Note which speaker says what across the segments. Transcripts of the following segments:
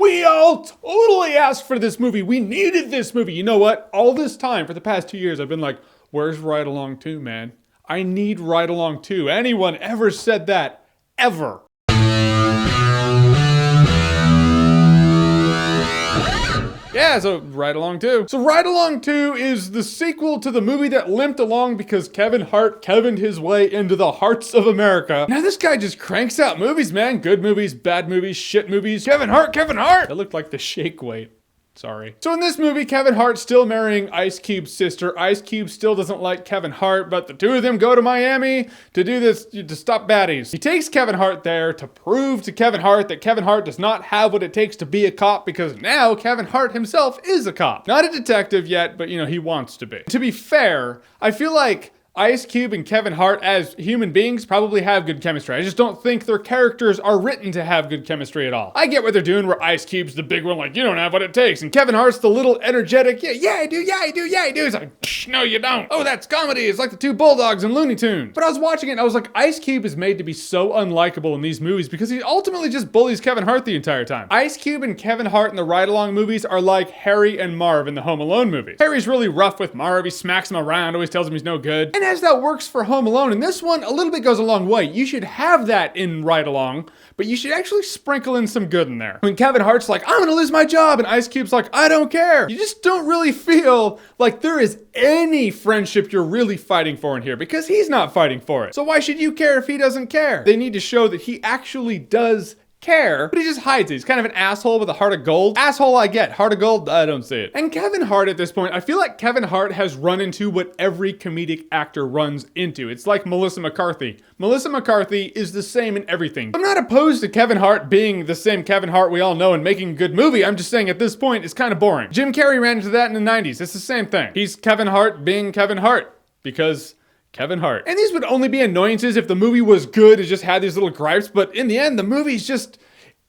Speaker 1: We all totally asked for this movie. We needed this movie. You know what? All this time, for the past 2 years, I've been like, where's Ride Along 2, man? I need Ride Along 2. Anyone ever said that? Ever? Yeah, so Ride Along 2. So Ride Along 2 is the sequel to the movie that limped along because Kevin Hart Kevined his way into the hearts of America. Now this guy just cranks out movies, man. Good movies, bad movies, shit movies. Kevin Hart, Kevin Hart! That looked like the shake weight. Sorry. So in this movie, Kevin Hart's still marrying Ice Cube's sister. Ice Cube still doesn't like Kevin Hart, but the two of them go to Miami to do this, to stop baddies. He takes Kevin Hart there to prove to Kevin Hart that Kevin Hart does not have what it takes to be a cop, because now Kevin Hart himself is a cop. Not a detective yet, but you know, he wants to be. To be fair, I feel like Ice Cube and Kevin Hart as human beings probably have good chemistry. I just don't think their characters are written to have good chemistry at all. I get what they're doing where Ice Cube's the big one, like, you don't have what it takes. And Kevin Hart's the little energetic, yeah, I do, yeah, I do, yeah, I do. He's like, no, you don't. Oh, that's comedy. It's like the two Bulldogs in Looney Tunes. But I was watching it and I was like, Ice Cube is made to be so unlikable in these movies because he ultimately just bullies Kevin Hart the entire time. Ice Cube and Kevin Hart in the Ride Along movies are like Harry and Marv in the Home Alone movies. Harry's really rough with Marv. He smacks him around, always tells him he's no good. And as that works for Home Alone, in this one, a little bit goes a long way. You should have that in Ride Along, but you should actually sprinkle in some good in there. When Kevin Hart's like, I'm gonna lose my job, and Ice Cube's like, I don't care. You just don't really feel like there is any friendship you're really fighting for in here, because he's not fighting for it. So why should you care if he doesn't care? They need to show that he actually does care, but he just hides it. He's kind of an asshole with a heart of gold. Asshole I get, heart of gold, I don't see it. And Kevin Hart at this point, I feel like Kevin Hart has run into what every comedic actor runs into. It's like Melissa McCarthy. Melissa McCarthy is the same in everything. I'm not opposed to Kevin Hart being the same Kevin Hart we all know and making a good movie. I'm just saying at this point, it's kind of boring. Jim Carrey ran into that in the 90s. It's the same thing. He's Kevin Hart being Kevin Hart because Kevin Hart. And these would only be annoyances if the movie was good, it just had these little gripes, but in the end, the movie's just,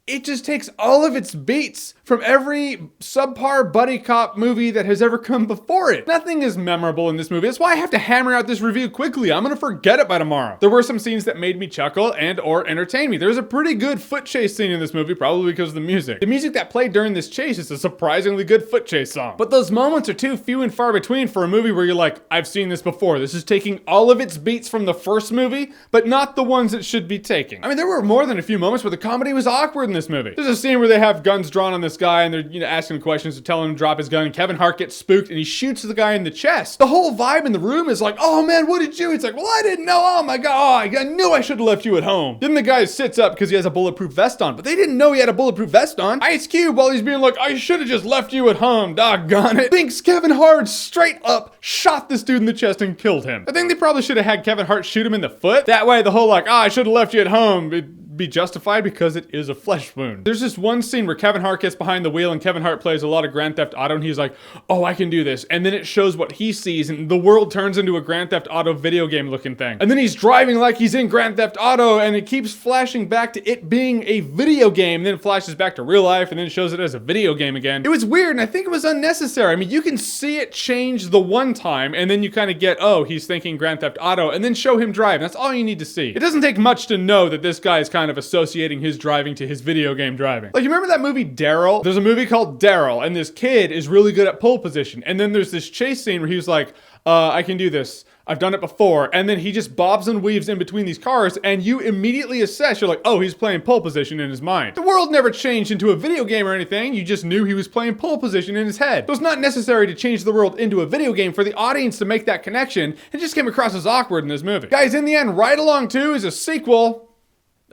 Speaker 1: it just takes all of its beats from every subpar buddy cop movie that has ever come before it. Nothing is memorable in this movie. That's why I have to hammer out this review quickly. I'm gonna forget it by tomorrow. There were some scenes that made me chuckle and or entertain me. There's a pretty good foot chase scene in this movie, probably because of the music. The music that played during this chase is a surprisingly good foot chase song. But those moments are too few and far between for a movie where you're like, I've seen this before. This is taking all of its beats from the first movie, but not the ones it should be taking. I mean, there were more than a few moments where the comedy was awkward in this movie. There's a scene where they have guns drawn on this guy and they're, you know, asking him questions to tell him to drop his gun, and Kevin Hart gets spooked and he shoots the guy in the chest. The whole vibe in the room is like, oh man, what did you do? It's like, well, I didn't know. Oh my God, I knew I should have left you at home. Then the guy sits up because he has a bulletproof vest on, but they didn't know he had a bulletproof vest on. Ice Cube, while he's being like, I should have just left you at home, doggone it, thinks Kevin Hart straight up shot this dude in the chest and killed him. I think they probably should have had Kevin Hart shoot him in the foot. That way the whole like, I should have left you at home, it'd be justified because it is a flesh wound. There's this one scene where Kevin Hart gets behind the wheel and Kevin Hart plays a lot of Grand Theft Auto and he's like, oh, I can do this. And then it shows what he sees and the world turns into a Grand Theft Auto video game looking thing. And then he's driving like he's in Grand Theft Auto and it keeps flashing back to it being a video game, and then it flashes back to real life and then it shows it as a video game again. It was weird and I think it was unnecessary. I mean, you can see it change the one time and then you kind of get, oh, he's thinking Grand Theft Auto, and then show him drive. That's all you need to see. It doesn't take much to know that this guy is kind of associating his driving to his video game driving. Like, you remember that movie Daryl? There's a movie called Daryl, and this kid is really good at pole position. And then there's this chase scene where he was like, I can do this. I've done it before. And then he just bobs and weaves in between these cars, and you immediately assess, you're like, oh, he's playing pole position in his mind. The world never changed into a video game or anything. You just knew he was playing pole position in his head. So it's not necessary to change the world into a video game for the audience to make that connection. It just came across as awkward in this movie. Guys, in the end, Ride Along 2 is a sequel.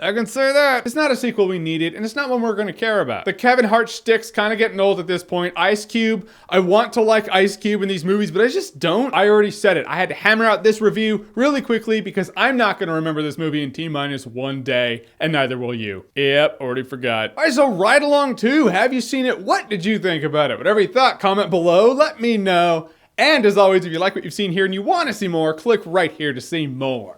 Speaker 1: I can say that. It's not a sequel we needed, and it's not one we're gonna care about. The Kevin Hart shtick's kind of getting old at this point. Ice Cube, I want to like Ice Cube in these movies, but I just don't. I already said it. I had to hammer out this review really quickly because I'm not gonna remember this movie in T-minus 1 day, and neither will you. Yep, already forgot. All right, so Ride Along 2, have you seen it? What did you think about it? Whatever you thought, comment below, let me know. And as always, if you like what you've seen here and you want to see more, click right here to see more.